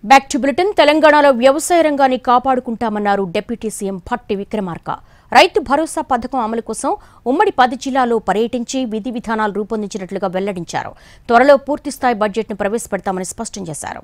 Back to bulletin. తెలంగాణలో వ్యవసాయ రంగాన్ని కాపాడుకుంటామన్నారు డిప్యూటీ సీఎం భట్టి విక్రమార్క. రైతు భరోసా పథకం అమలు కోసం ఉమ్మడి 10 జిల్లాల్లో పర్యటించి విధి విధానాలు రూపొందించినట్లుగా వెల్లడించారు. త్వరలో పూర్తిస్థాయి బడ్జెట్ను ప్రవేశపెడతామని స్పష్టం చేశారు.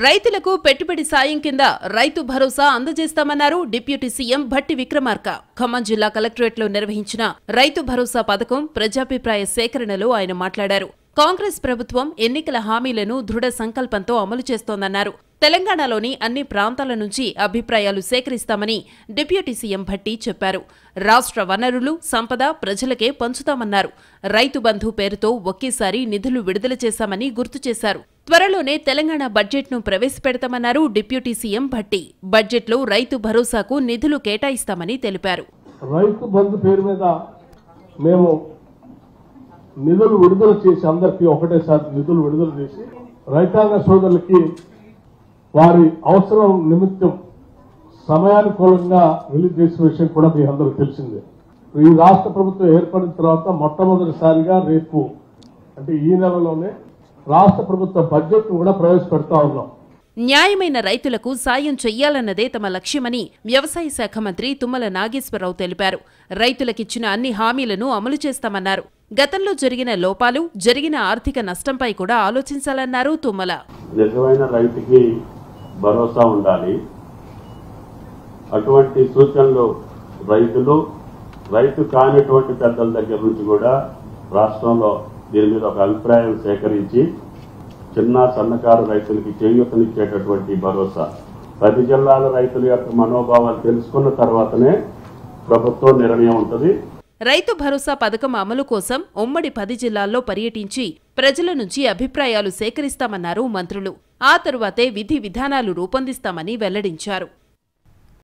రైతులకు పెట్టుబడి సాయం కింద రైతు భరోసా అందజేస్తామన్నారు డిప్యూటీ సీఎం భట్టి విక్రమార్క. ఖమ్మం జిల్లా కలెక్టరేట్లో నిర్వహించిన రైతు భరోసా పథకం ప్రజాభిప్రాయ సేకరణలో ఆయన మాట్లాడారు. కాంగ్రెస్ ప్రభుత్వం ఎన్నికల హామీలను దృఢ సంకల్పంతో అమలు చేస్తోందన్నారు. తెలంగాణలోని అన్ని ప్రాంతాల నుంచి అభిప్రాయాలు సేకరిస్తామని డిప్యూటీ సీఎం భట్టి చెప్పారు. రాష్ట్ర వనరులు, సంపద ప్రజలకే పంచుతామన్నారు. రైతు బంధు పేరుతో ఒకేసారి నిధులు విడుదల చేశామని గుర్తు చేశారు. త్వరలోనే తెలంగాణ బడ్జెట్ను ప్రవేశపెడతామన్నారు డిప్యూటీ సీఎం భట్టి. బడ్జెట్లో రైతు భరోసాకు నిధులు కేటాయిస్తామని తెలిపారు. రైతు బంధు పేరు మీద మేము నిధులు విడుదల చేసి అందరికీ ఒకటేసారి నిధులు విడుదల చేసి రైతాంగ సోదరులకి వారి అవసరం నిమిత్తం సమయానుకూలంగా రిలీజ్ చేసిన విషయం కూడా మీ అందరూ తెలిసిందే. ఈ రాష్ట్ర ప్రభుత్వం ఏర్పడిన తర్వాత మొట్టమొదటిసారిగా రేపు అంటే ఈ నెలలోనే రాష్ట్ర ప్రభుత్వ బడ్జెట్ కూడా ప్రవేశపెడతా ఉన్నాం. న్యాయమైన రైతులకు సాయం చెయ్యాలన్నదే తమ లక్ష్యమని వ్యవసాయ శాఖ మంత్రి తుమ్మల నాగేశ్వరరావు తెలిపారు. రైతులకిచ్చిన అన్ని హామీలను అమలు చేస్తామన్నారు. గతంలో జరిగిన లోపాలు, జరిగిన ఆర్థిక నష్టంపై కూడా ఆలోచించాలన్నారు తుమ్మల. నిజమైన రైతుకి భరోసా ఉండాలి. అటువంటి సూచనలు రైతు కానిటువంటి పెద్దల దగ్గర నుంచి కూడా రాష్ట్రంలో దీని మీద ఒక అభిప్రాయం సేకరించి చిన్న సన్నకారు రైతులకి చేయూతనిచ్చేటటువంటి భరోసా 10 జిల్లాల రైతుల యొక్క మనోభావాలు తెలుసుకున్న తర్వాతనే ప్రభుత్వం నిర్ణయం ఉంటుంది. రైతు భరోసా పథకం అమలు కోసం ఉమ్మడి 10 జిల్లాల్లో పర్యటించి ప్రజల నుంచి అభిప్రాయాలు సేకరిస్తామన్నారు మంత్రులు. ఆ తరువాతే విధి విధానాలు రూపొందిస్తామని వెల్లడించారు.